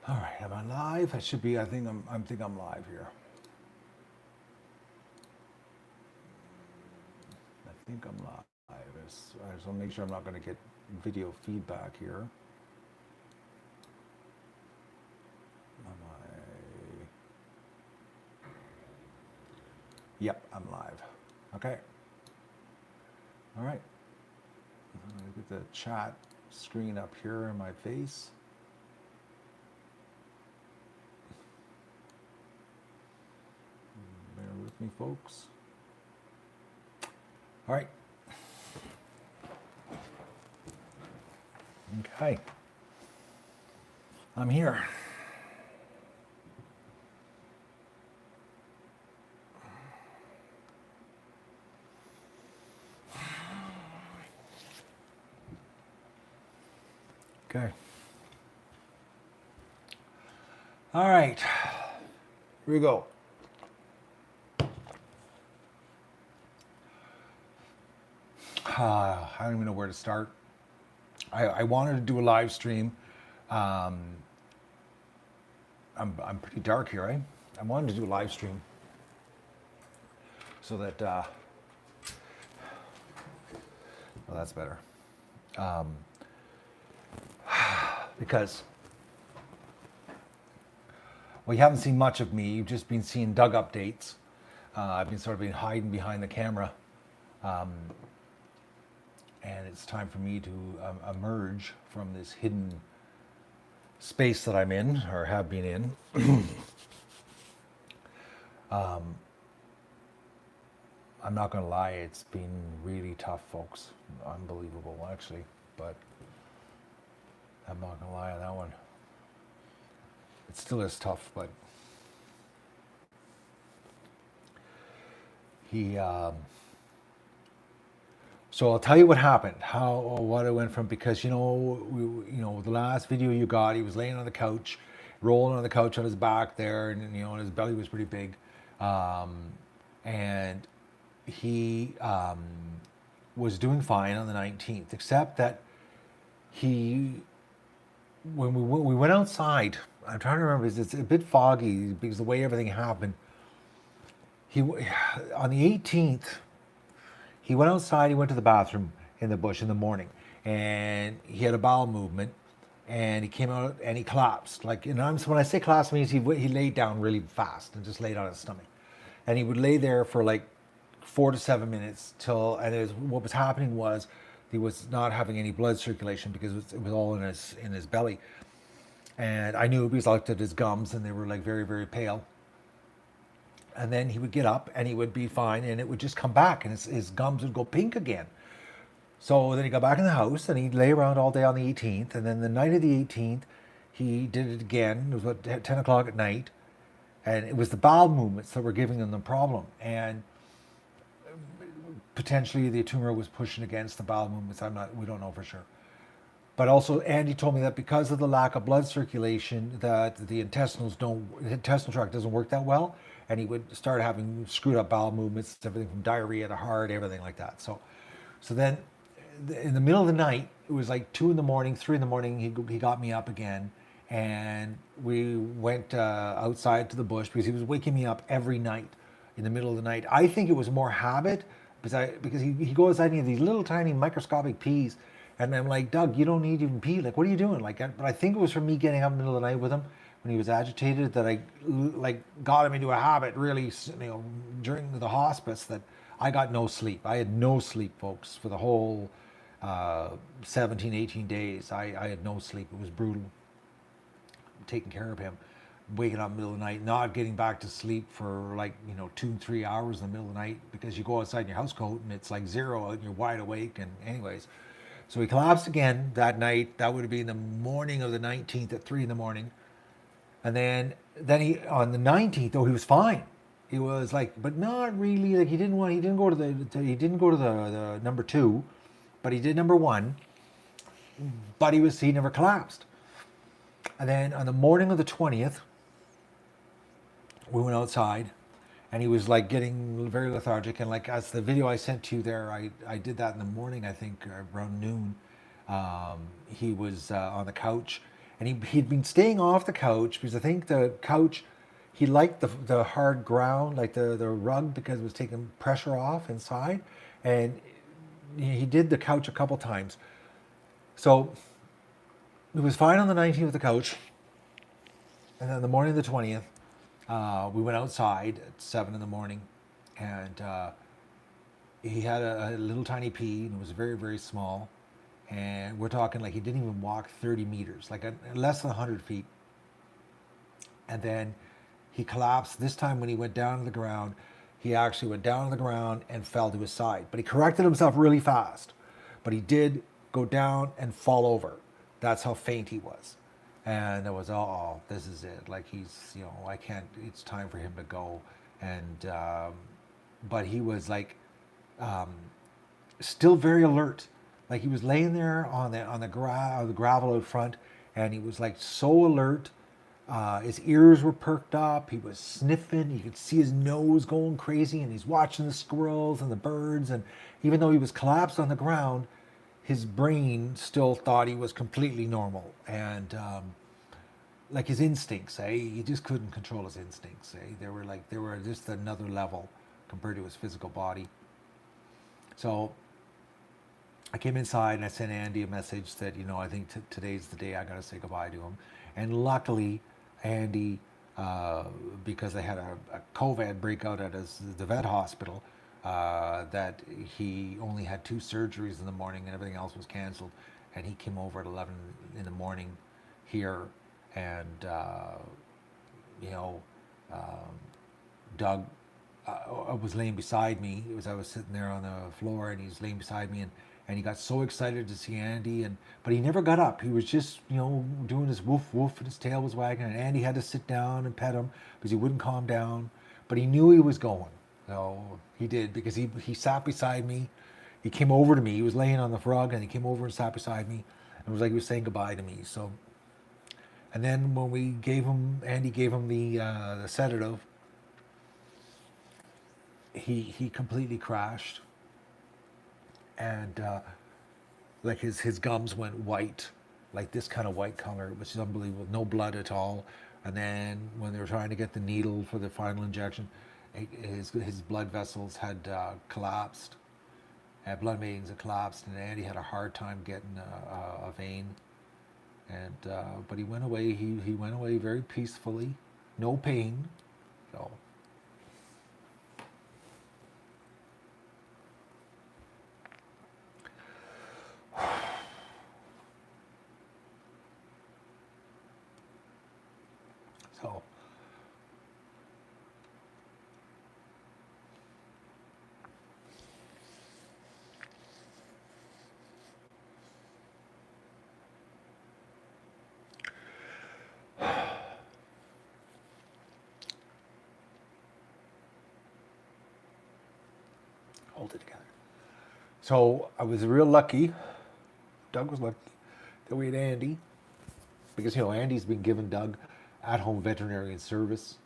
All right, am I live? I should be. I think I'm live here. I think I'm live. I just want to make sure I'm not going to get video feedback here. Am I? Yep, I'm live. Okay. All right. I'm going to get the chat screen up here in my face. Bear with me, folks. All right. Okay. I'm here. Okay. All right. Here we go. I don't even know where to start. I wanted to do a live stream. I'm pretty dark here, eh? I wanted to do a live stream so that, well, that's better. Because, well, you haven't seen much of me. You've just been seeing Doug updates. I've been hiding behind the camera. And it's time for me to emerge from this hidden space that I'm in, or have been in. I'm not going to lie, it's been really tough, folks. Unbelievable, actually. But I'm not going to lie on that one. It still is tough, but so I'll tell you what happened, what I went from, because the last video you got, he was laying on the couch, rolling on the couch on his back there, and and his belly was pretty big, and he was doing fine on the 19th, except that when we went outside, I'm trying to remember, it's a bit foggy because the way everything happened. On the 18th. He went outside, he went to the bathroom in the bush in the morning, and he had a bowel movement, and he came out and he collapsed. When I say collapse, it means he laid down really fast and just laid on his stomach. And he would lay there for like 4 to 7 minutes what was happening was he was not having any blood circulation because it was all in his belly. And I knew because I looked at his gums and they were like very, very pale. And then he would get up and he would be fine, and it would just come back, and his gums would go pink again. So then he got back in the house and he'd lay around all day on the 18th. And then the night of the 18th, he did it again. It was about 10 o'clock at night. And it was the bowel movements that were giving him the problem. And potentially the tumor was pushing against the bowel movements. We don't know for sure. But also, Andy told me that because of the lack of blood circulation, that the intestinal tract doesn't work that well. And he would start having screwed up bowel movements, everything from diarrhea to heart, everything like that. So then in the middle of the night, it was like 2 in the morning, 3 in the morning, he got me up again. And we went outside to the bush because he was waking me up every night in the middle of the night. I think it was more habit because he goes outside and he had these little tiny microscopic pees. And I'm like, Doug, you don't need to even pee. Like, what are you doing? But I think it was from me getting up in the middle of the night with him when he was agitated that I got him into a habit really, during the hospice, that I got no sleep. I had no sleep, folks, for the whole 17, 18 days. I had no sleep. It was brutal. Taking care of him, waking up in the middle of the night, not getting back to sleep for 2, 3 hours in the middle of the night because you go outside in your house coat and it's like 0 out and you're wide awake. And anyways, so he collapsed again that night. That would have been the morning of the 19th at 3 in the morning. And then he, on the 19th, he was fine. He was but not really, he didn't go to the number 2, but he did number 1, but he never collapsed. And then on the morning of the 20th, we went outside and he was getting very lethargic. And as the video I sent to you there, I did that in the morning, I think around noon. He was on the couch and he'd been staying off the couch because I think the couch, he liked the hard ground, like the rug, because it was taking pressure off inside, and he did the couch a couple times. So it was fine on the 19th with the couch, and then the morning of the 20th, we went outside at 7 in the morning, and he had a little tiny pee, and it was very, very small. And we're talking like he didn't even walk 30 meters, like less than 100 feet. And then he collapsed. This time when he went down to the ground, he actually went down to the ground and fell to his side. But he corrected himself really fast. But he did go down and fall over. That's how faint he was. And it was, oh, this is it. Like he's, I can't, it's time for him to go. And, but he was like, still very alert. Like he was laying there on the gravel out front, and he was like so alert. His ears were perked up. He was sniffing. You could see his nose going crazy, and he's watching the squirrels and the birds. And even though he was collapsed on the ground, his brain still thought he was completely normal. And like his instincts, he just couldn't control his instincts. They were just another level compared to his physical body. So I came inside and I sent Andy a message that, I think today's the day I got to say goodbye to him. And luckily, Andy, because they had a COVID breakout at the vet hospital, that he only had 2 surgeries in the morning and everything else was canceled. And he came over at 11 in the morning here, and, Doug was laying beside me. I was sitting there on the floor, and he's laying beside me, and he got so excited to see Andy, but he never got up. He was just, doing his woof woof, and his tail was wagging, and Andy had to sit down and pet him because he wouldn't calm down. But he knew he was going. So he did, because he sat beside me. He came over to me. He was laying on the rug, and he came over and sat beside me. And it was like he was saying goodbye to me. So, and then when Andy gave him the sedative, he completely crashed, and like his gums went white, like this kind of white color, which is unbelievable. No blood at all. And then when they were trying to get the needle for the final injection, his blood vessels had collapsed, blood veins had collapsed, and Andy had a hard time getting a vein. And but he went away. He went away very peacefully, no pain. So. So, hold it together. So I was real lucky. Doug was lucky that we had Andy, because Andy's been giving Doug at-home veterinarian service,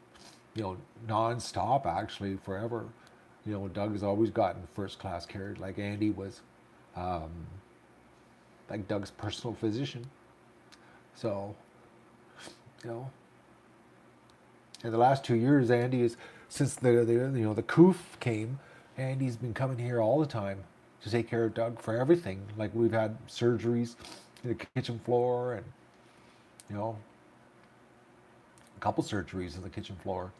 non-stop, actually, forever. Doug has always gotten first-class care. Like Andy was, like Doug's personal physician. So, in the last 2 years, Andy is, since the coof came, Andy's been coming here all the time to take care of Doug for everything. Like we've had surgeries in the kitchen floor, and a couple surgeries in the kitchen floor.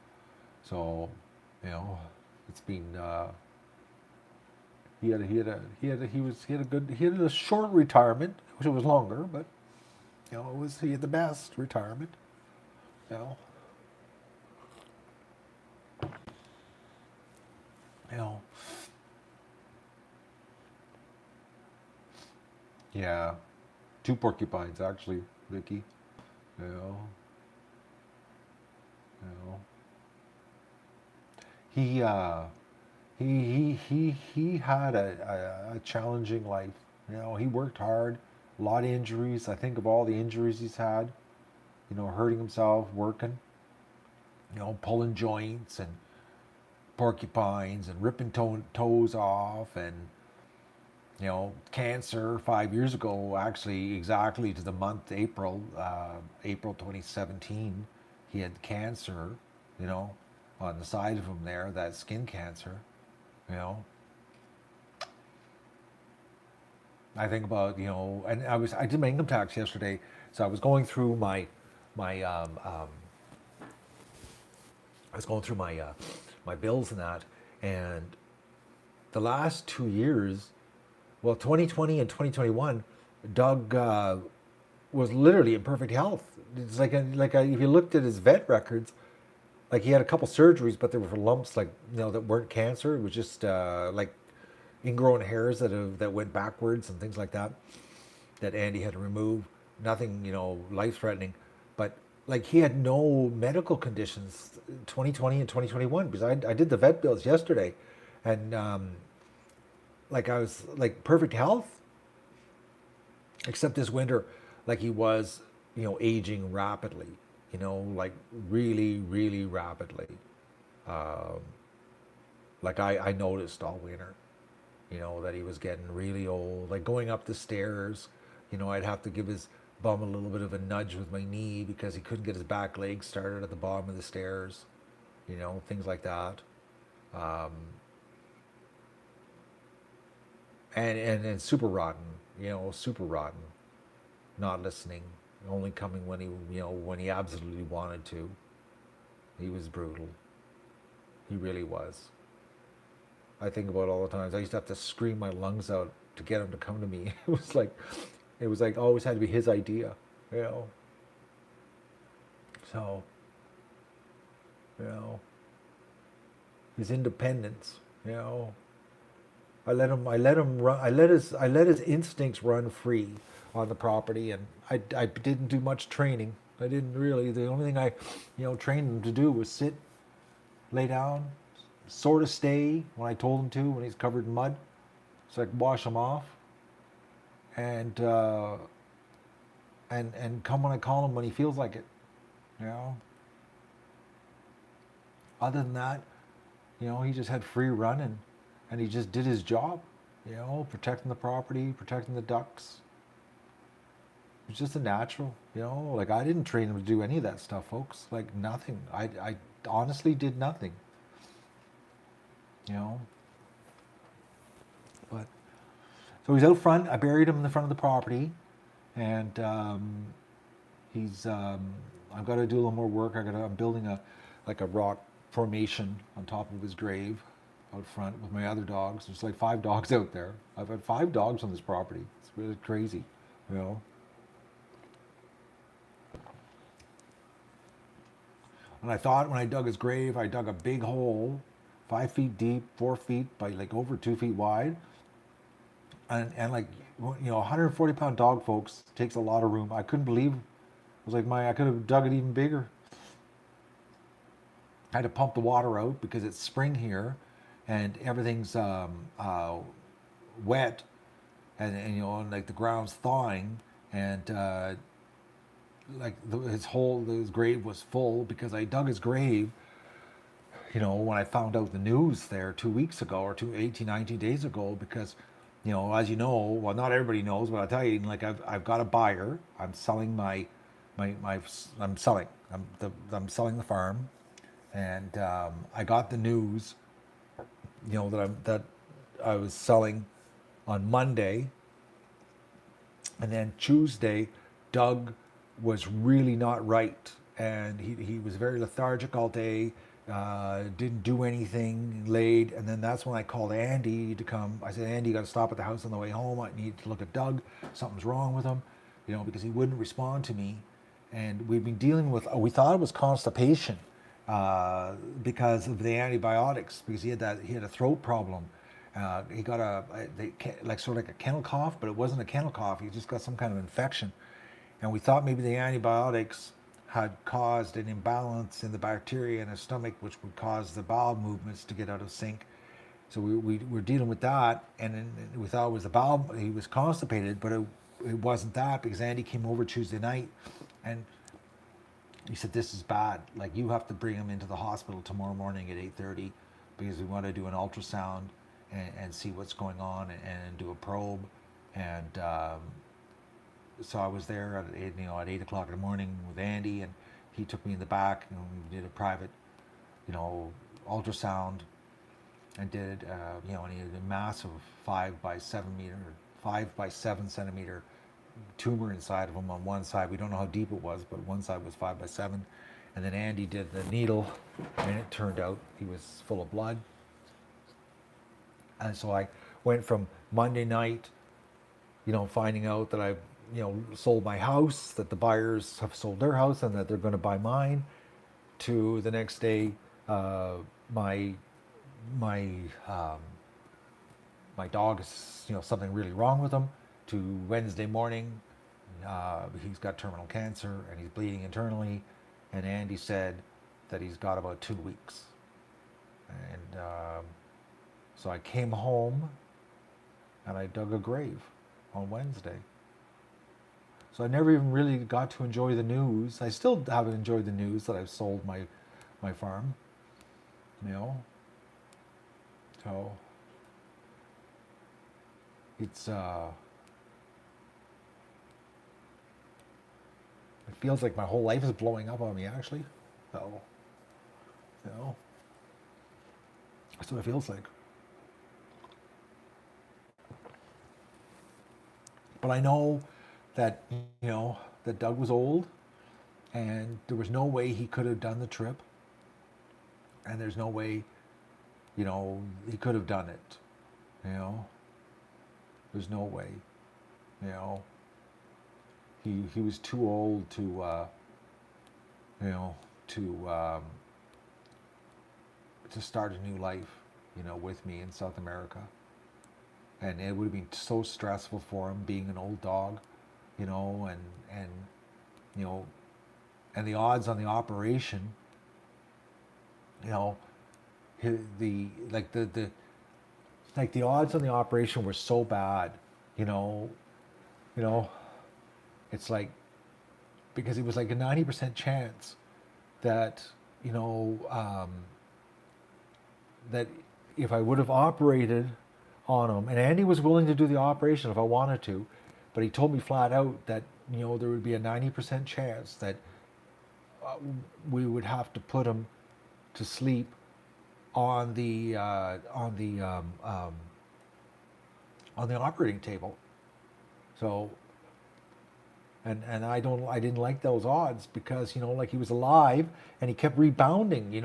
So, it's been. He had a short retirement, which was longer, but he had the best retirement. You know. You know. Yeah. 2 porcupines, actually, Vicky. You know. He had a challenging life. He worked hard, a lot of injuries. I think of all the injuries he's had, hurting himself, working, pulling joints and porcupines and ripping toes off, and Cancer 5 years ago, actually exactly to the month April 2017, he had cancer, you know, on the side of him there, that skin cancer, you know. I think about, and I did my income tax yesterday, so I was going through my I was going through my bills and that, and the last 2 years, well, 2020 and 2021, Doug was literally in perfect health. It's if you looked at his vet records, like he had a couple surgeries, but they were for lumps, like that weren't cancer. It was just like ingrown hairs that went backwards and things like that. That Andy had to remove. Nothing, life threatening, but like he had no medical conditions 2020 and 2021 because I did the vet bills yesterday, and like I was like perfect health, except this winter, like he was, aging rapidly, like really, really rapidly. Um, like I noticed all winter, that he was getting really old, like going up the stairs, I'd have to give his bum a little bit of a nudge with my knee because he couldn't get his back leg started at the bottom of the stairs, things like that. Um, and super rotten, super rotten, not listening, only coming when he absolutely wanted to. He was brutal. He really was. I think about all the times I used to have to scream my lungs out to get him to come to me. It was like always had to be his idea, you know. So, you know, his independence, you know. I let his instincts run free on the property, and I didn't do much training. I didn't really. The only thing I, trained him to do was sit, lay down, sort of stay when I told him to when he's covered in mud, so I could wash him off, and and come when I call him when he feels like it, you know. Other than that, he just had free run, and he just did his job, protecting the property, protecting the ducks. It's just a natural, like I didn't train him to do any of that stuff, folks. Like nothing. I honestly did nothing, you know. But so he's out front. I buried him in the front of the property, and he's. I've got to do a little more work. I'm building a rock formation on top of his grave out front with my other dogs. There's like 5 dogs out there. I've had 5 dogs on this property. It's really crazy, you know. And I thought when I dug his grave, I dug a big hole, 5 feet deep, 4 feet by like over 2 feet wide. And like, 140-pound dog, folks, takes a lot of room. I couldn't believe, I was like, I could have dug it even bigger. I had to pump the water out because it's spring here and everything's wet, and like the ground's thawing, and like his grave was full because I dug his grave, when I found out the news there 2 weeks ago or 19 days ago, because, as you know, well, not everybody knows, but I'll tell you, like I've got a buyer. I'm selling I'm selling the farm, and I got the news, that I was selling on Monday, and then Tuesday, Doug was really not right, and he was very lethargic all day, didn't do anything, laid, and then that's when I called Andy to come. I said, Andy, you got to stop at the house on the way home. I need to look at Doug. Something's wrong with him, because he wouldn't respond to me, and we've been dealing with. We thought it was constipation because of the antibiotics, because he had a throat problem. He got sort of like a kennel cough, but it wasn't a kennel cough. He just got some kind of infection. And we thought maybe the antibiotics had caused an imbalance in the bacteria in his stomach, which would cause the bowel movements to get out of sync. So we were dealing with that, and then we thought it was the bowel. He was constipated, but it wasn't that, because Andy came over Tuesday night, and he said, this is bad. Like, you have to bring him into the hospital tomorrow morning at 8:30 because we want to do an ultrasound and see what's going on and do a probe. And so I was there at at 8 o'clock in the morning with Andy, and he took me in the back and we did a private ultrasound and did and he had a massive 5 by 7 meter, 5 by 7 centimeter tumor inside of him on one side. We don't know how deep it was, but one side was 5 by 7. And then Andy did the needle, and it turned out he was full of blood. And so I went from Monday night, finding out that I, sold my house, that the buyers have sold their house, and that they're going to buy mine, to the next day, my my dog is, something really wrong with him, to Wednesday morning, he's got terminal cancer and he's bleeding internally, and Andy said that he's got about 2 weeks. And so I came home and I dug a grave on Wednesday. So I never even really got to enjoy the news. I still haven't enjoyed the news that I've sold my farm, So it's it feels like my whole life is blowing up on me, actually. So, that's what it feels like. But I know that, that Doug was old, and there was no way he could have done the trip. And there's no way, he could have done it. There's no way. He was too old to start a new life, with me in South America. And it would have been so stressful for him, being an old dog, and the odds on the operation, the odds on the operation were so bad, it's like, because it was like a 90% chance that, that if I would have operated on him, and Andy was willing to do the operation if I wanted to, but he told me flat out that, there would be a 90% chance that we would have to put him to sleep on the operating table. So, and I didn't like those odds, because he was alive and he kept rebounding. He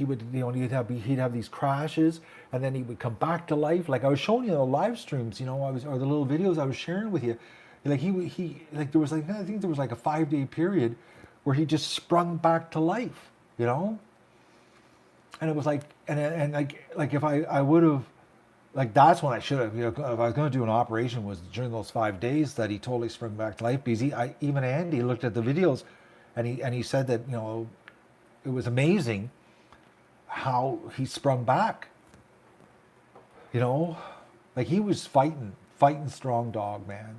would, he'd have these crashes, and then he would come back to life. Like I was showing you the live streams, or the little videos I was sharing with you. Like he there was I think there was like a 5-day period where he just sprung back to life. And it was like, and like if I would have, like, that's when I should have, if I was going to do an operation, was during those 5 days that he totally sprung back to life. Because even Andy looked at the videos, and he said that, it was amazing how he sprung back. Like he was fighting strong dog, man,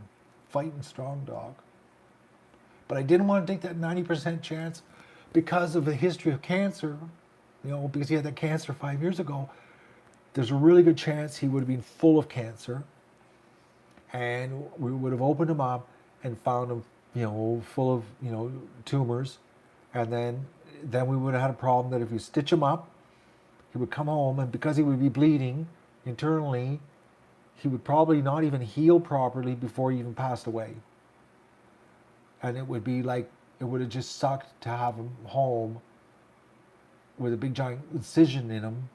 fighting strong dog. But I didn't want to take that 90% chance because of the history of cancer, because he had that cancer 5 years ago. There's a really good chance he would have been full of cancer, and we would have opened him up and found him, full of, tumors, and then we would have had a problem that if you stitch him up, he would come home, and because he would be bleeding internally, he would probably not even heal properly before he even passed away. And it would be like, it would have just sucked to have him home with a big giant incision in him,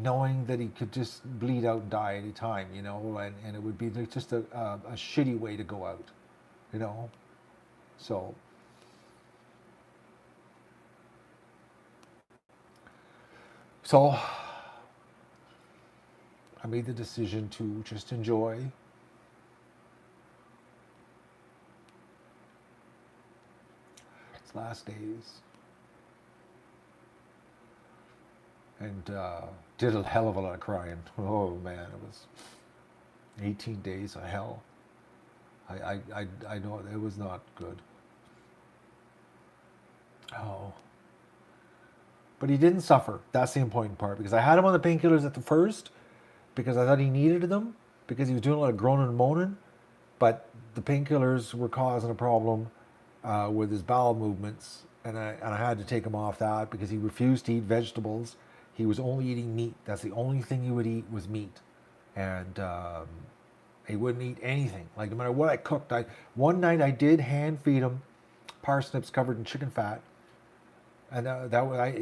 knowing that he could just bleed out and die any time, and it would be like just a shitty way to go out, So I made the decision to just enjoy its last days. And did a hell of a lot of crying. Oh man, it was 18 days of hell. I know it was not good. Oh. But he didn't suffer. That's the important part, because I had him on the painkillers at the first, because I thought he needed them because he was doing a lot of groaning and moaning, but the painkillers were causing a problem with his bowel movements, and I had to take him off that because he refused to eat vegetables. He was only eating meat. That's the only thing he would eat was meat, and he wouldn't eat anything. Like no matter what I cooked, one night I did hand feed him parsnips covered in chicken fat, and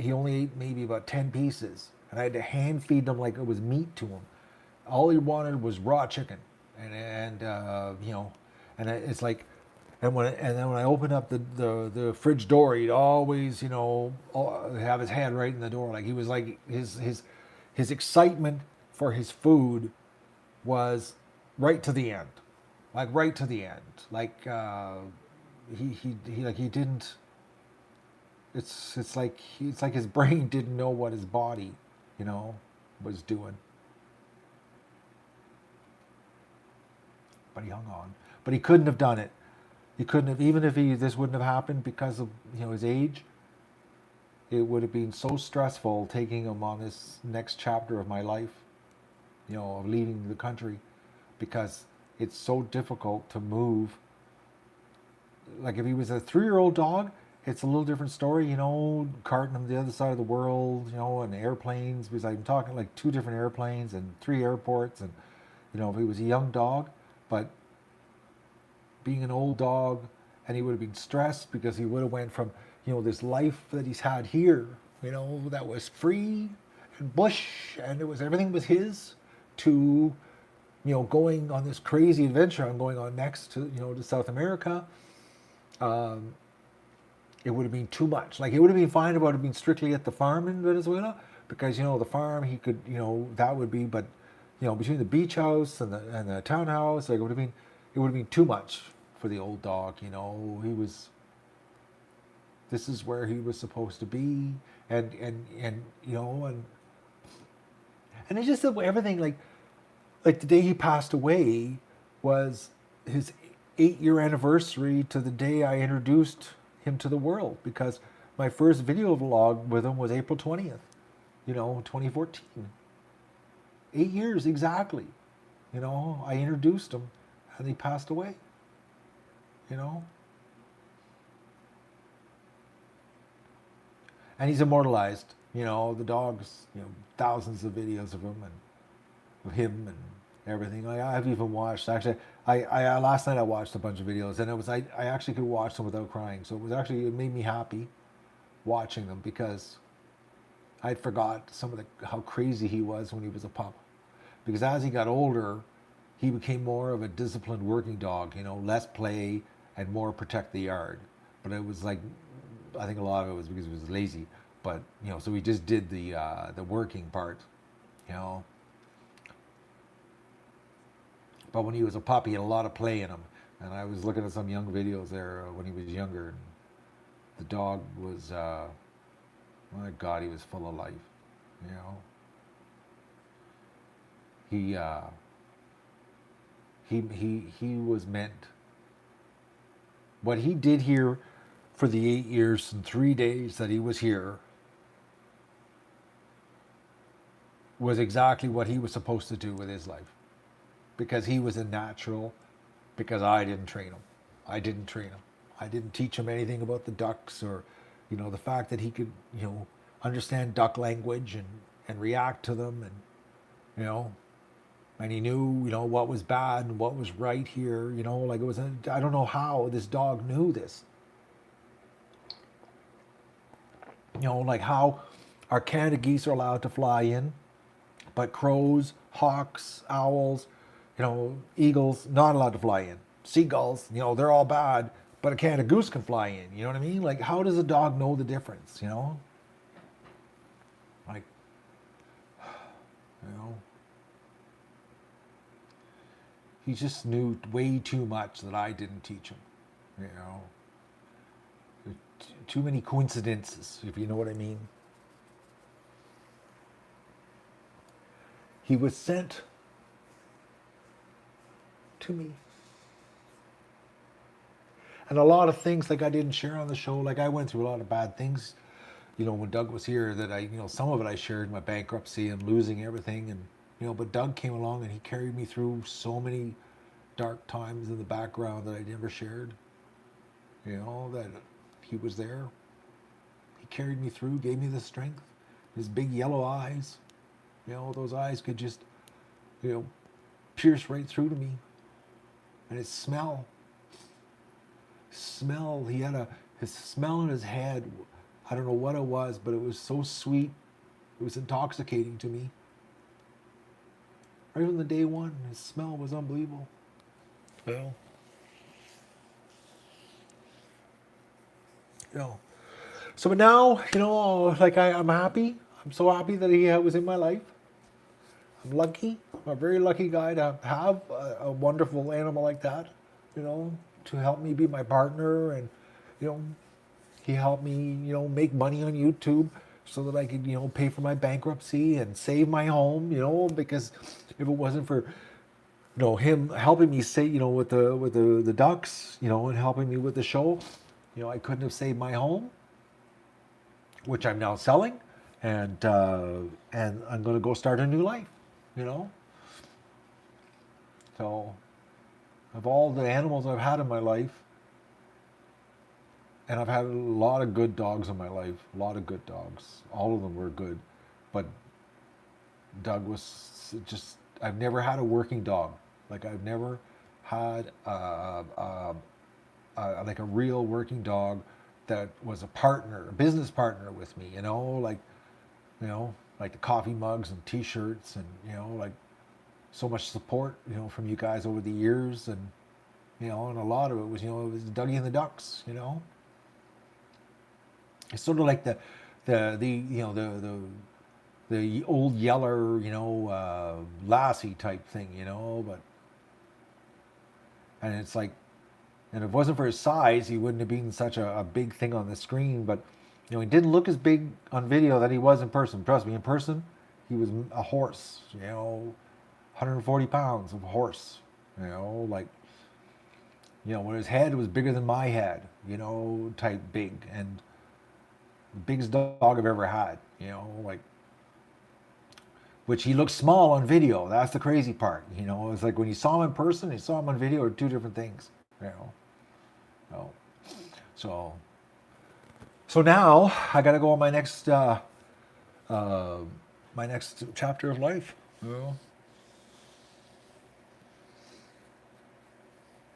he only ate maybe about 10 pieces, and I had to hand feed him like it was meat to him. All he wanted was raw chicken, and it's like, and then when I opened up the fridge door, he'd always have his head right in the door, like he was like his excitement for his food was right to the end, like right to the end, like he didn't. It's like his brain didn't know what his body, was doing. But he hung on. But he couldn't have done it. He couldn't have, even if this wouldn't have happened because of his age. It would have been so stressful taking him on this next chapter of my life, of leaving the country, because it's so difficult to move. Like if he was a 3-year-old dog, it's a little different story, carting him to the other side of the world, and airplanes, because I'm talking like 2 different airplanes and 3 airports, and if he was a young dog, but being an old dog, and he would have been stressed because he would have went from, this life that he's had here, that was free and bush, and everything was his, to, going on this crazy adventure I'm going on next to South America. It would have been too much. Like, it would have been fine about it being strictly at the farm in Venezuela, because the farm he could, that would be, but between the beach house and the townhouse, like it would have been too much for the old dog. This is where he was supposed to be, and it's just that everything, like the day he passed away was his 8-year anniversary to the day I introduced him to the world, because my first video vlog with him was April 20th, 2014. 8 years exactly. I introduced him and he passed away. And he's immortalized. The dog's, thousands of videos of him and everything. I've even watched, actually, I last night I watched a bunch of videos, and I actually could watch them without crying. So it made me happy watching them, because I'd forgot how crazy he was when he was a pup. Because as he got older, he became more of a disciplined working dog, less play and more protect the yard. But it was like, I think a lot of it was because he was lazy. But, so he just did the working part, But when he was a pup, he had a lot of play in him. And I was looking at some young videos there when he was younger, and the dog was, my God, he was full of life, He was meant. What he did here for the 8 years and 3 days that he was here was exactly what he was supposed to do with his life. Because he was a natural, because I didn't train him. I didn't teach him anything about the ducks, or, the fact that he could, understand duck language and react to them, and, and he knew, what was bad and what was right here, like I don't know how this dog knew this. Like how our Canada geese are allowed to fly in, but crows, hawks, owls, eagles, not allowed to fly in. Seagulls, they're all bad, but a Canada goose can fly in. You know what I mean? Like, how does a dog know the difference? Like, he just knew way too much that I didn't teach him. Too many coincidences, if you know what I mean. He was sent to me. And a lot of things, like, I didn't share on the show. Like, I went through a lot of bad things, when Doug was here, that some of it I shared, my bankruptcy and losing everything. And, But Doug came along and he carried me through so many dark times in the background that I never shared. That he was there. He carried me through, gave me the strength. His big yellow eyes, those eyes could just, you know, pierce right through to me. And his smell, his smell in his head. I don't know what it was, but it was so sweet. It was intoxicating to me. Right from the day one, his smell was unbelievable. Well, you know. So, but now, like I'm happy. I'm so happy that he was in my life. I'm lucky. I'm a very lucky guy to have a wonderful animal like that, to help me be my partner. And, you know, he helped me, make money on YouTube so that I could, pay for my bankruptcy and save my home, because if it wasn't for, him helping me say, with the ducks, and helping me with the show, I couldn't have saved my home, which I'm now selling, and I'm going to go start a new life, So, of all the animals I've had in my life, and I've had a lot of good dogs in my life, a lot of good dogs. All of them were good, but Doug was just. I've never had a working dog. Like I've never had like a real working dog that was a partner, a business partner with me. Like the coffee mugs and T-shirts, and like so much support, from you guys over the years, and and a lot of it was, it was Dougie and the Ducks, It's sort of like the old Yeller, Lassie type thing, but and it's like, and if it wasn't for his size, he wouldn't have been such a big thing on the screen. But he didn't look as big on video that he was in person. Trust me, in person, he was a horse. 140 pounds of horse. Like when his head was bigger than my head. Type big, and the biggest dog I've ever had. Like. Which he looks small on video. That's the crazy part. It's like when you saw him in person, you saw him on video, are two different things. Oh. So now I got to go on my next chapter of life.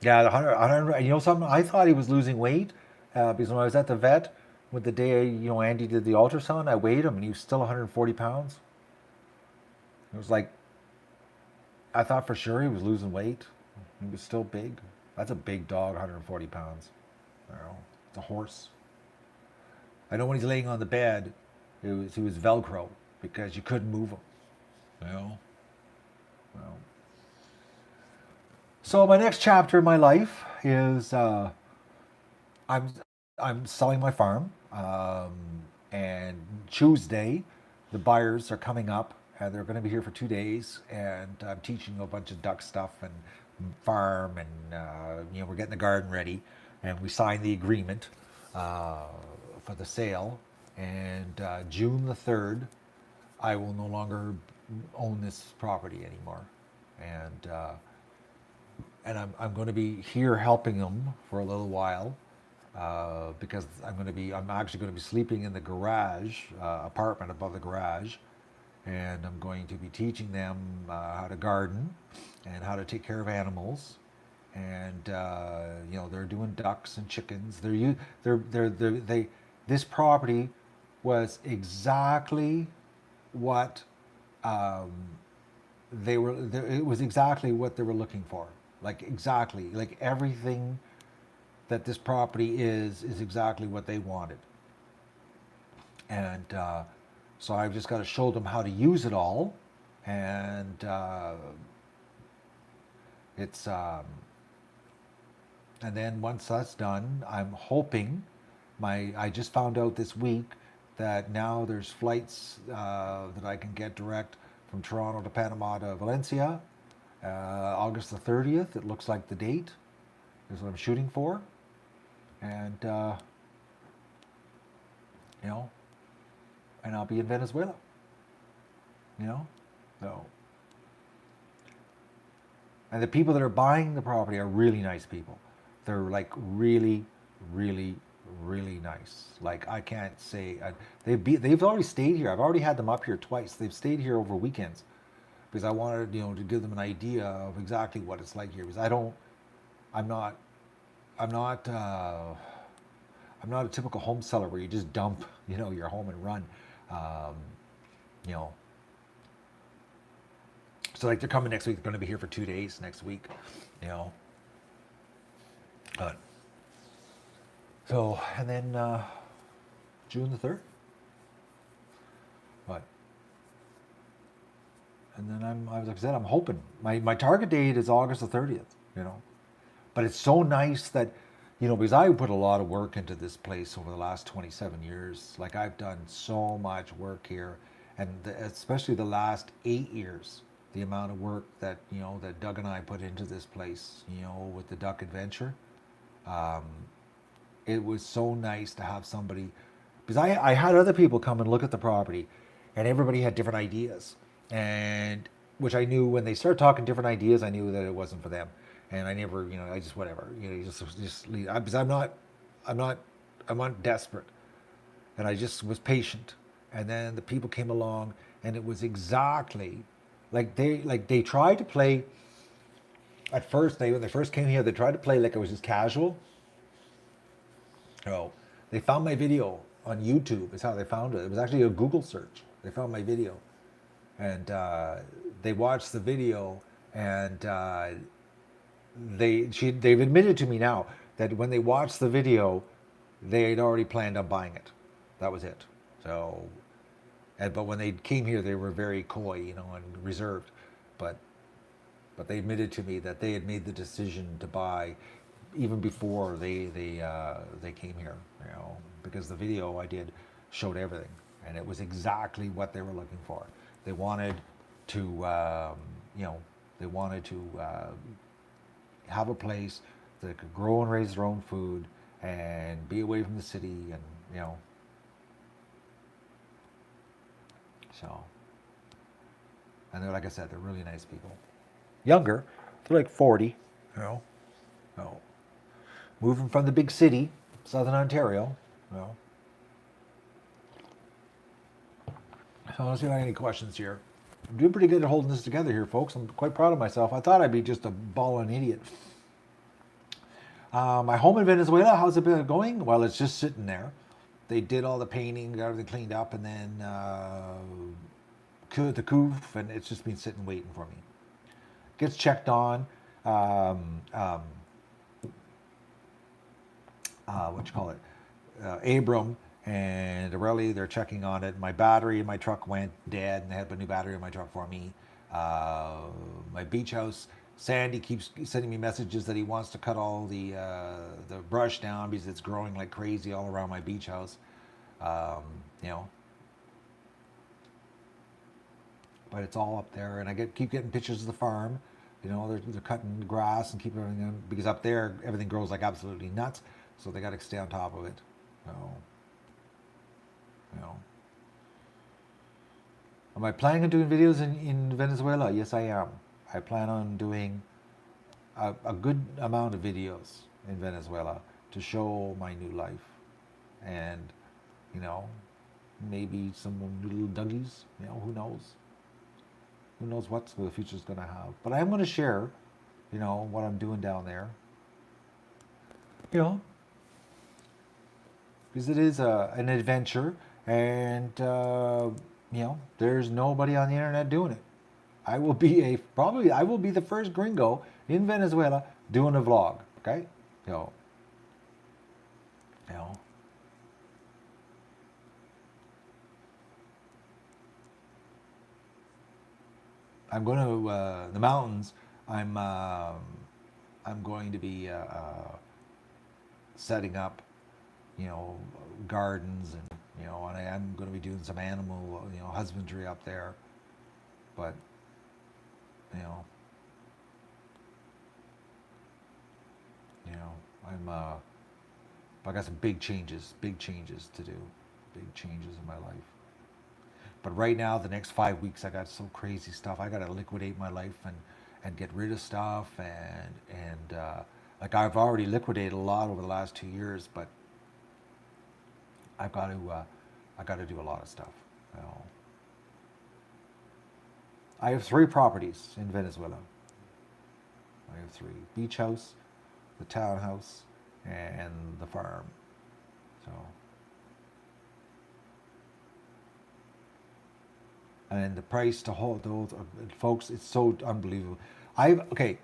Yeah, 100. Something. I thought he was losing weight because when I was at the vet, with the day Andy did the ultrasound, I weighed him and he was still 140 pounds. It was like, I thought for sure he was losing weight. He was still big. That's a big dog, 140 pounds. It's a horse. I know when he's laying on the bed, he was Velcro because you couldn't move him. Well. So my next chapter in my life is I'm selling my farm, and Tuesday, the buyers are coming up. They're going to be here for 2 days, and I'm teaching a bunch of duck stuff and farm, and we're getting the garden ready, and we signed the agreement for the sale. And June the 3rd, I will no longer own this property anymore, and I'm going to be here helping them for a little while. Because I'm actually going to be sleeping in the garage, apartment above the garage. And I'm going to be teaching them how to garden and how to take care of animals. And they're doing ducks and chickens. This property was exactly what they were. It was exactly what they were looking for. Like exactly, like everything that this property is exactly what they wanted. And so I've just got to show them how to use it all, and and then once that's done, I'm hoping I just found out this week that now there's flights that I can get direct from Toronto to Panama to Valencia, August the 30th. It looks like the date is what I'm shooting for, and and I'll be in Venezuela. So And the people that are buying the property are really nice people. They're like really, really, really nice. Like I can't say they've already stayed here. I've already had them up here twice. They've stayed here over weekends because I wanted to give them an idea of exactly what it's like here. Because I'm not I'm not I'm not a typical home seller where you just dump your home and run. Um, you know, so like they're coming next week. They're going to be here for 2 days next week. You know, but so and then June the 3rd. But and then like I said, I'm hoping my target date is August the 30th. But it's so nice that because I put a lot of work into this place over the last 27 years. Like I've done so much work here, and especially the last 8 years, the amount of work that that Doug and I put into this place, with the Duck Adventure. Um, it was so nice to have somebody, because I had other people come and look at the property, and everybody had different ideas, and which I knew when they started talking different ideas, I knew that it wasn't for them, and I never, I just whatever, just leave, because I'm not desperate, and I just was patient, and then the people came along, and it was exactly like they tried to play. At first, when they first came here, they tried to play like it was just casual. Oh, they found my video on YouTube. Is how they found it. It was actually a Google search. They found my video, and they watched the video, and they've admitted to me now that when they watched the video, they had already planned on buying it. That was it. So, but when they came here, they were very coy, and reserved. But they admitted to me that they had made the decision to buy even before they came here, because the video I did showed everything, and it was exactly what they were looking for. They wanted to, they wanted to have a place that could grow and raise their own food and be away from the city, and so. And they're, like I said, they're really nice people. Younger, they're like 40, No. Moving from the big city, Southern Ontario, So let's see if I have any questions here. I'm doing pretty good at holding this together here, folks. I'm quite proud of myself. I thought I'd be just a ballin' idiot. My home in Venezuela, how's it been going? Well, it's just sitting there. They did all the painting, got everything cleaned up, and then the coof, and it's just been sitting waiting for me. Gets checked on. What you call it? Abram and Aurelie, they're checking on it. My battery in my truck went dead, and they had a new battery in my truck for me. My beach house, Sandy keeps sending me messages that he wants to cut all the brush down because it's growing like crazy all around my beach house. But it's all up there, and I keep getting pictures of the farm. They're cutting the grass and keep everything in, because up there everything grows like absolutely nuts. So they got to stay on top of it. Am I planning on doing videos in Venezuela? Yes, I am. I plan on doing a good amount of videos in Venezuela to show my new life, and maybe some little duggies. Who knows? Who knows what the future's going to have? But I am going to share, what I'm doing down there. Because it is an adventure, and there's nobody on the internet doing it. I will be the first gringo in Venezuela doing a vlog. Okay, I'm going to the mountains. I'm going to be setting up, gardens, and and I am going to be doing some animal, husbandry up there. But I got some big changes to do, big changes in my life. But right now, the next 5 weeks, I got some crazy stuff. I got to liquidate my life and get rid of stuff, and like I've already liquidated a lot over the last 2 years, but I got to do a lot of stuff. You know. I have 3 properties in Venezuela. I have 3: beach house, the townhouse, and the farm. So, and the price to hold those, folks, it's so unbelievable. Okay,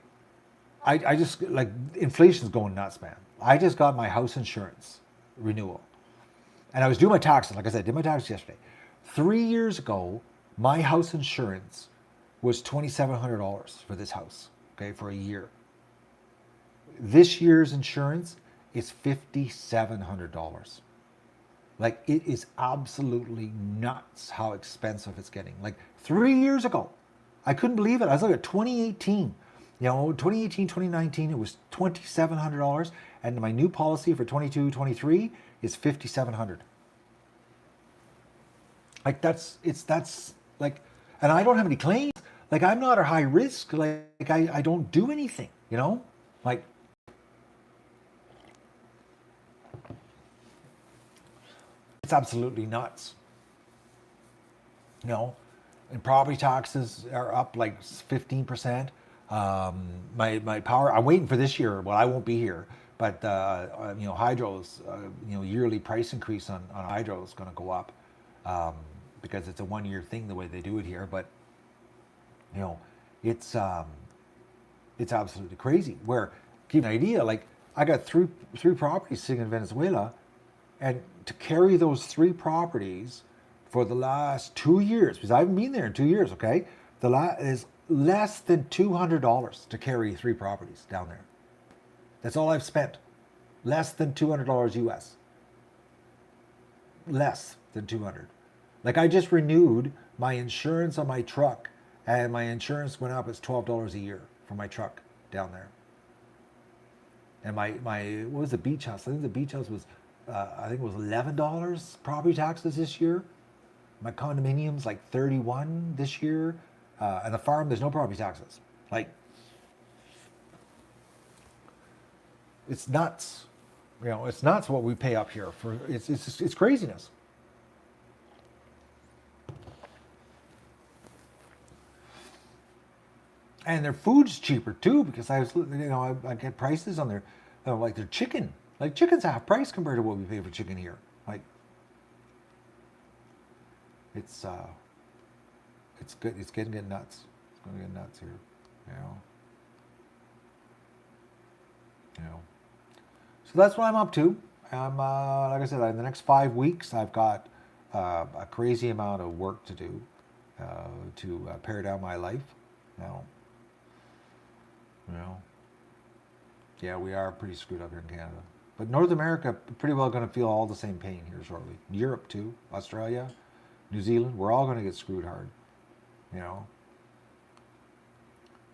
I just like inflation's going nuts, man. I just got my house insurance renewal, and I was doing my taxes. Like I said, I did my taxes yesterday. 3 years ago, my house insurance was $2,700 for this house. Okay, for a year. This year's insurance is $5,700. Like, it is absolutely nuts how expensive it's getting. Like 3 years ago, I couldn't believe it. I was looking at 2018. 2018, 2019, it was $2,700, and my new policy for 22, 23 is $5,700. Like that's like, and I don't have any claims. Like, I'm not a high risk. Like I don't do anything. Like. It's absolutely nuts. And property taxes are up like 15%. My power, I'm waiting for this year. Well, I won't be here, but hydro's, yearly price increase on hydro is going to go up, because it's a 1 year thing the way they do it here. But it's absolutely crazy. Where, give you an idea, like I got three properties sitting in Venezuela, and to carry those 3 properties for the last 2 years, because I haven't been there in 2 years, okay? Is less than $200 to carry 3 properties down there. That's all I've spent. Less than $200 US. Less than 200. Like, I just renewed my insurance on my truck, and my insurance went up. It's $12 a year for my truck down there. And my what was the beach house? I think the beach house was, I think it was $11 property taxes this year. My condominium's like 31 this year. And the farm, there's no property taxes. Like, it's nuts. It's nuts what we pay up here for. It's craziness. And their food's cheaper too, because I get prices on their, like their chicken. Like, chicken's half price compared to what we pay for chicken here. Like, it's good. It's getting nuts. It's going to get nuts here. So that's what I'm up to. Like I said, in the next 5 weeks, I've got a crazy amount of work to do to pare down my life. Yeah, we are pretty screwed up here in Canada. But North America, pretty well going to feel all the same pain here shortly. Europe too, Australia, New Zealand, we're all going to get screwed hard.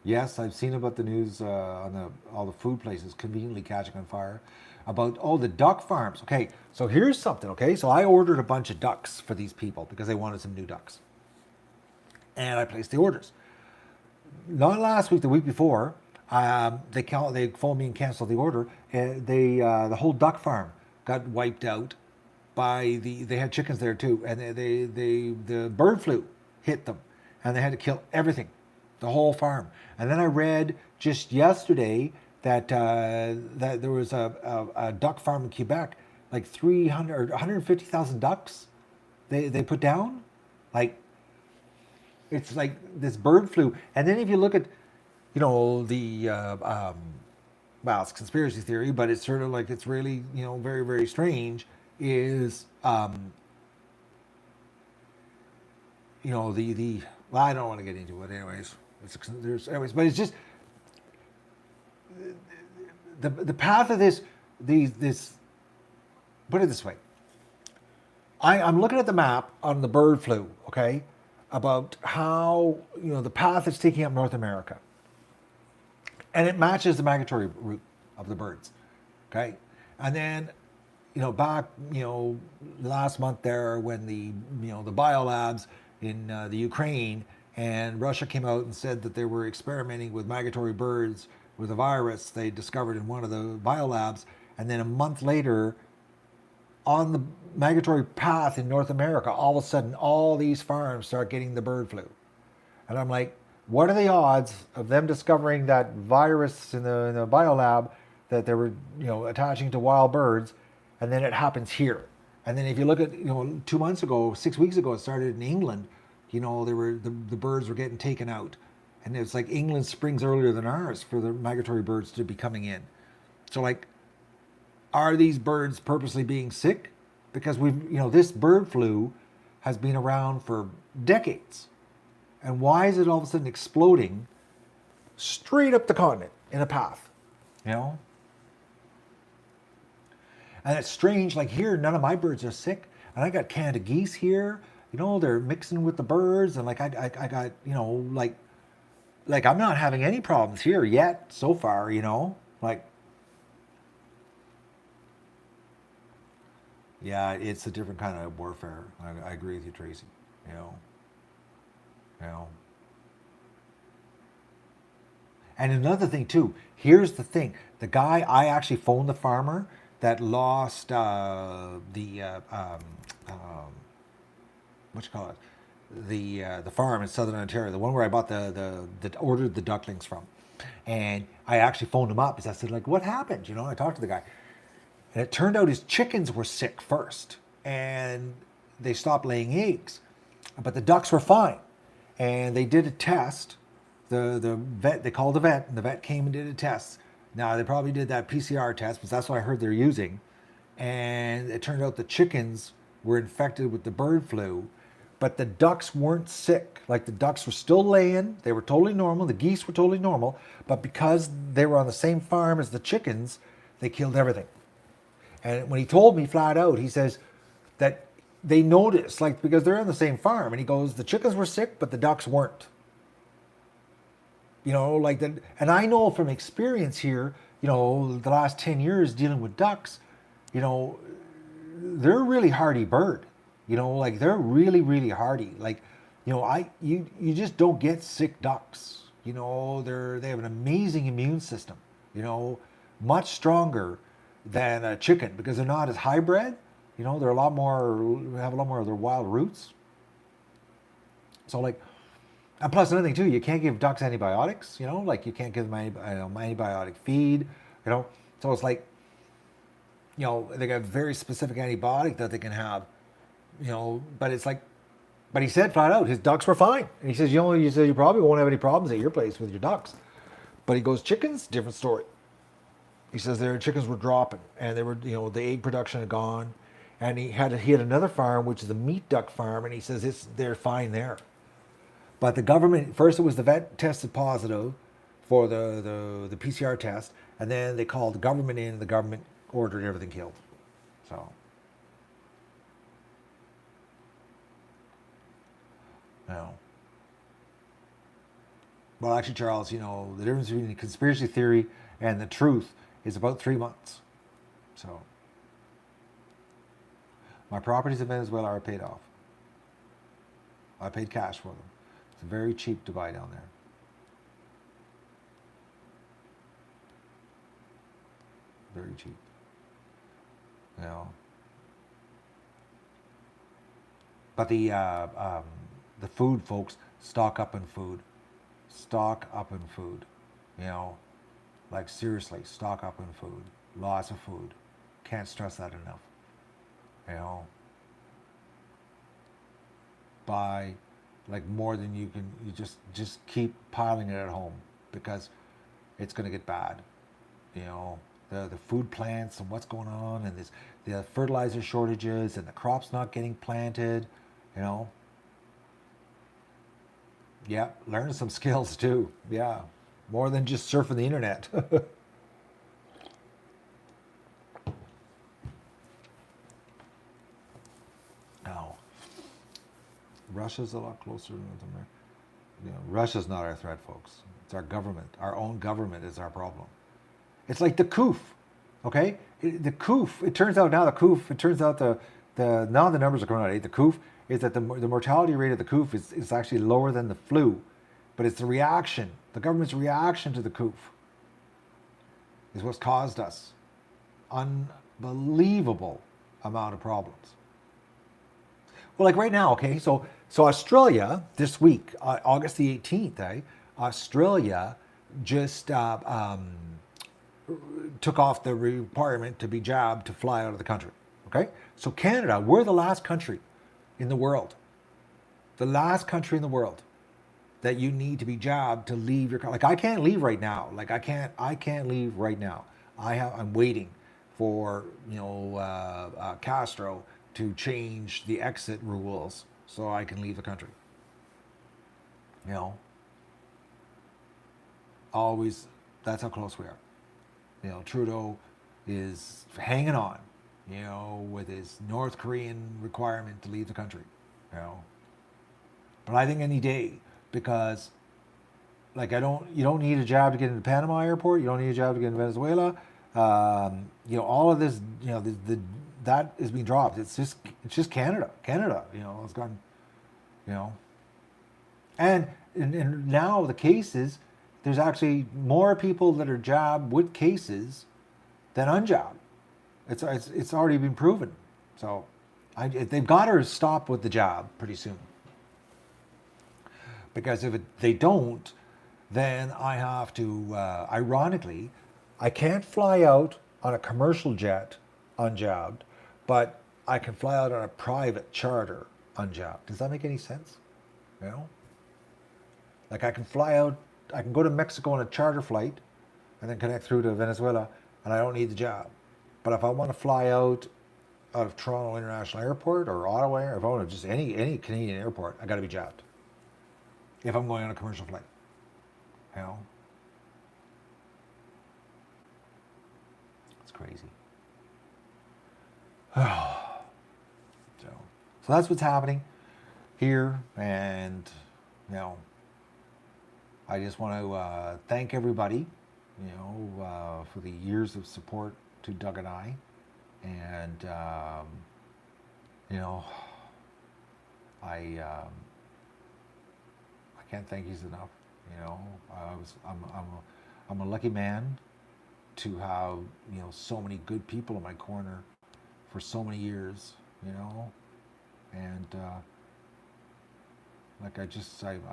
Yes, I've seen about the news on all the food places conveniently catching on fire. About the duck farms. Okay, so here's something. Okay, so I ordered a bunch of ducks for these people because they wanted some new ducks, and I placed the orders. Not last week, the week before. They phoned me and canceled the order. The whole duck farm got wiped out by they had chickens there too, and the bird flu hit them, and they had to kill everything, the whole farm. And then I read just yesterday that there was a duck farm in Quebec, like 300 or 150,000 ducks they put down. Like, it's like this bird flu. And then if you look at it's conspiracy theory, but it's sort of like, it's really, very, very strange, is, well, I don't want to get into it anyways. But it's just, the path of this, put it this way. I'm looking at the map on the bird flu, okay, about how, the path it's taking up North America. And it matches the migratory route of the birds, okay? And then, back, last month there, when the biolabs in the Ukraine, And Russia came out and said that they were experimenting with migratory birds with a virus they discovered in one of the biolabs. And then a month later, on the migratory path in North America, all of a sudden, all these farms start getting the bird flu. And I'm like, what are the odds of them discovering that virus in the biolab that they were, attaching to wild birds, and then it happens here? And then if you look at, 2 months ago, 6 weeks ago, it started in England. The birds were getting taken out, and it's like England springs earlier than ours for the migratory birds to be coming in. So like, are these birds purposely being sick? Because this bird flu has been around for decades. And why is it all of a sudden exploding straight up the continent in a path? And it's strange, like here, none of my birds are sick. And I got Canada geese here, they're mixing with the birds. And like, I got, like I'm not having any problems here yet so far, like, yeah, it's a different kind of warfare. I agree with you, Tracy. You know. And another thing too. Here's the thing: the guy I actually phoned the farmer that lost what you call it, the farm in Southern Ontario, the one where I bought the ordered the ducklings from, and I actually phoned him up because I said, like, what happened? I talked to the guy. And it turned out his chickens were sick first, and they stopped laying eggs. But the ducks were fine. And they did a test. The vet, they called the vet, and the vet came and did a test. Now, they probably did that PCR test, because that's what I heard they're using. And it turned out the chickens were infected with the bird flu, but the ducks weren't sick. Like, the ducks were still laying. They were totally normal. The geese were totally normal. But because they were on the same farm as the chickens, they killed everything. And when he told me flat out, he says that they noticed, like, because they're on the same farm, and he goes, the chickens were sick, but the ducks weren't. And I know from experience here, the last 10 years dealing with ducks, they're a really hardy bird. Like, they're really, really hardy. Like, you just don't get sick ducks. They have an amazing immune system, much stronger than a chicken, because they're not as hybrid. They're have a lot more of their wild roots. So like, and plus another thing too, you can't give ducks antibiotics. Like, you can't give them antibiotic feed. So it's like, they got a very specific antibiotic that they can have. But it's like, but he said flat out his ducks were fine, and he says, you said you probably won't have any problems at your place with your ducks. But he goes, chickens, different story. He says their chickens were dropping, and they were, the egg production had gone, and he had another farm, which is a meat duck farm, and he says they're fine there. But the government, first it was the vet tested positive for the PCR test, and then they called the government in, and the government ordered everything killed. So, well, actually, Charles, the difference between the conspiracy theory and the truth is about 3 months. So, my properties in Venezuela are paid off. I paid cash for them. It's very cheap to buy down there. Very cheap. But the food, folks, stock up in food. Stock up in food. Like, seriously, stock up in food. Lots of food. Can't stress that enough. Buy, like, more than you can. You just keep piling it at home, because it's going to get bad. The food plants and what's going on, and the fertilizer shortages, and the crops not getting planted. Yeah, learn some skills too. Yeah. More than just surfing the internet. Now, Russia's a lot closer to North America. Russia's not our threat, folks. It's our government. Our own government is our problem. It's like the COOF, okay? The COOF, it turns out now the COOF, now the numbers are coming out, the COOF, is that the mortality rate of the coof is actually lower than the flu, but it's the reaction, the government's reaction to the coof is what's caused us unbelievable amount of problems. Well, like right now, okay, so Australia this week, August the 18th, Australia just took off the requirement to be jabbed to fly out of the country. Okay, so Canada, we're the last country in the world, that you need to be jabbed to leave your country. Like I can't leave right now. Like I can't leave right now. I'm waiting for Castro to change the exit rules so I can leave the country. You know, always, that's how close we are. You know, Trudeau is hanging on, you know, with his North Korean requirement to leave the country, you know. But I think any day, because like you don't need a jab to get into Panama airport, you don't need a jab to get into Venezuela. You know, all of this, you know, that is being dropped. It's just Canada, you know, it's gone, you know. And now the cases, there's actually more people that are jabbed with cases than unjabbed. It's already been proven. So they've got to stop with the jab pretty soon. Because if they don't, then I have to, ironically, I can't fly out on a commercial jet unjabbed, but I can fly out on a private charter unjabbed. Does that make any sense? You know? Like I can fly out, I can go to Mexico on a charter flight and then connect through to Venezuela, and I don't need the jab. But if I want to fly out of Toronto International Airport or Ottawa, or if I want to just any Canadian airport, I got to be jabbed if I'm going on a commercial flight. You know? It's crazy. So that's what's happening here, and you know, I just want to thank everybody, you know, for the years of support to Doug and I, and you know, I can't thank you enough. You know, I'm a lucky man to have, you know, so many good people in my corner for so many years. You know, and like I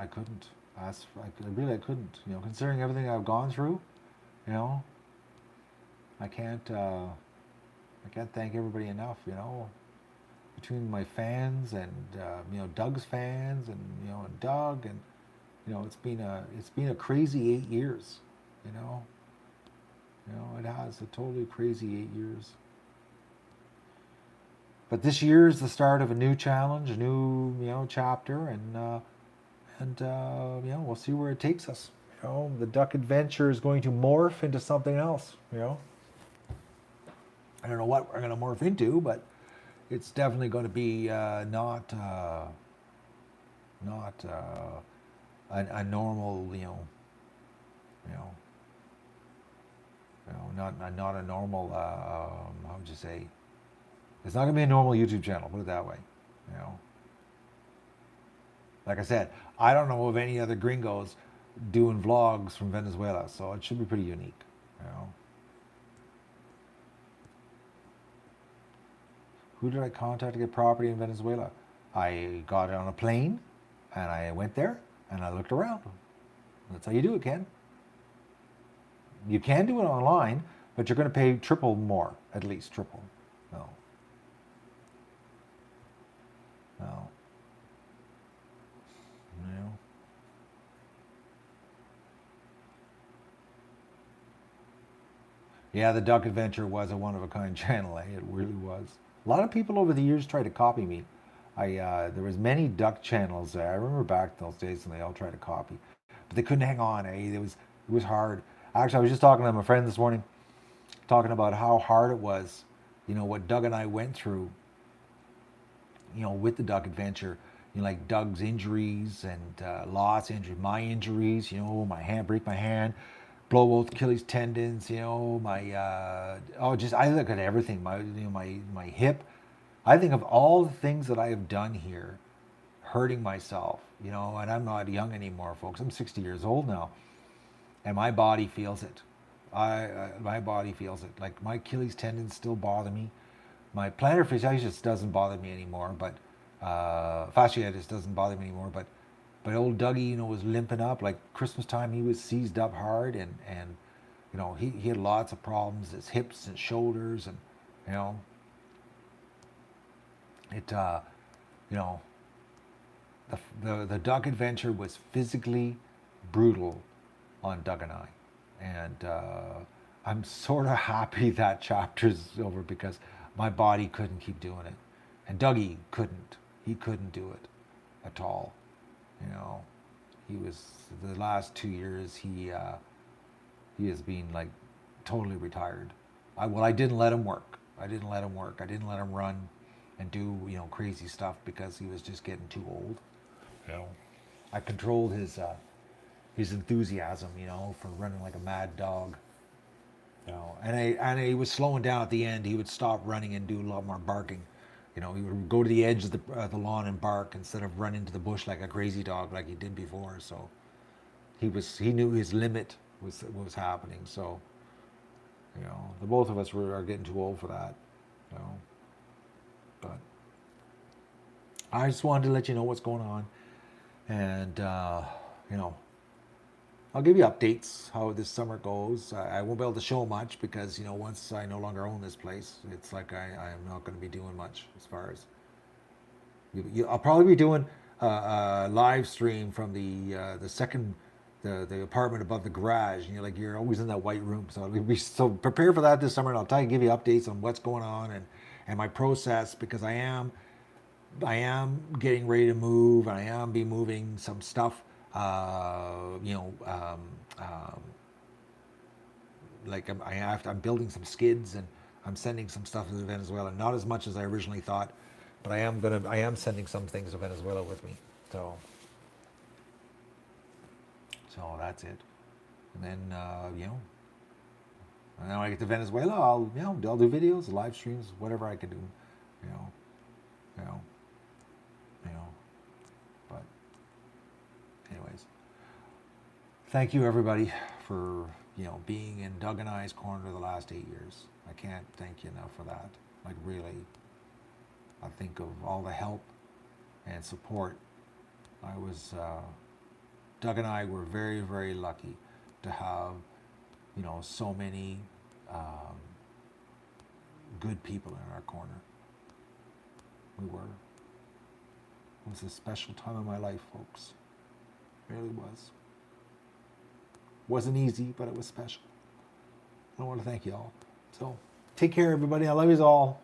couldn't ask. I couldn't. You know, considering everything I've gone through, you know, I can't thank everybody enough. You know, between my fans and you know, Doug's fans, and you know, and Doug, and you know, it's been a crazy 8 years. You know, it has a totally crazy 8 years. But this year is the start of a new challenge, a new, you know, chapter, and you know, we'll see where it takes us. You know, the duck adventure is going to morph into something else. You know, I don't know what we're going to morph into, but it's definitely going to be not a normal, not a normal. How would you say? It's not going to be a normal YouTube channel, put it that way. You know, like I said, I don't know of any other gringos doing vlogs from Venezuela, so it should be pretty unique. You know, who did I contact to get property in Venezuela? I got it on a plane, and I went there, and I looked around. That's how you do it, Ken. You can do it online, but you're going to pay triple more, at least triple. No. No. No. Yeah, the Duck Adventure was a one-of-a-kind channel. Eh? It really was. A lot of people over the years tried to copy me. There was many duck channels there. I remember back in those days when they all tried to copy, but they couldn't hang on. Eh? It was hard. Actually, I was just talking to my friend this morning, talking about how hard it was. You know what Doug and I went through. You know, with the Duck Adventure, you know, like Doug's injuries and loss injury, my injuries. You know, my hand, break my hand, blow both Achilles tendons. You know, my I look at everything. My hip, I think of all the things that I have done here, hurting myself, and I'm not young anymore, folks. I'm 60 years old now, and my body feels it. My body feels it. Like my Achilles tendons still bother me. My plantar fasciitis doesn't bother me anymore, but fasciitis doesn't bother me anymore. But old Dougie, was limping up. Like Christmas time, he was seized up hard, and he had lots of problems. His hips and shoulders, and you know, it you know, the duck adventure was physically brutal on Doug and I, and I'm sort of happy that chapter's over because my body couldn't keep doing it, and Dougie couldn't. He couldn't do it at all. You know, he was the last 2 years. He has been like totally retired. I didn't let him work. I didn't let him work. I didn't let him run and do crazy stuff because he was just getting too old. You know, I controlled his enthusiasm. For running like a mad dog. And he was slowing down at the end. He would stop running and do a lot more barking. He would go to the edge of the lawn and bark instead of run into the bush like a crazy dog like he did before. So he knew his limit was happening. So the both of us are getting too old for that. But I just wanted to let you know what's going on, and I'll give you updates how this summer goes. I won't be able to show much because once I no longer own this place, it's like I'm not going to be doing much as far as I'll probably be doing a live stream from the second the apartment above the garage. You're always in that white room, so prepare for that this summer, and I'll try to give you updates on what's going on and my process because I am getting ready to move, and I am be moving some stuff. Like I'm building some skids, and I'm sending some stuff to Venezuela. Not as much as I originally thought, but I am sending some things to Venezuela with me. So that's it. And then and then when I get to Venezuela, I'll do videos, live streams, whatever I can do. You know, you know, you know. But anyways, thank you everybody for being in Doug and I's corner the last 8 years. I can't thank you enough for that. Like really, I think of all the help and support. Doug and I were very, very lucky to have so many good people in our corner. We were. It was a special time in my life, folks. It really was. Wasn't easy, but it was special. I want to thank you all. So take care, everybody. I love you all.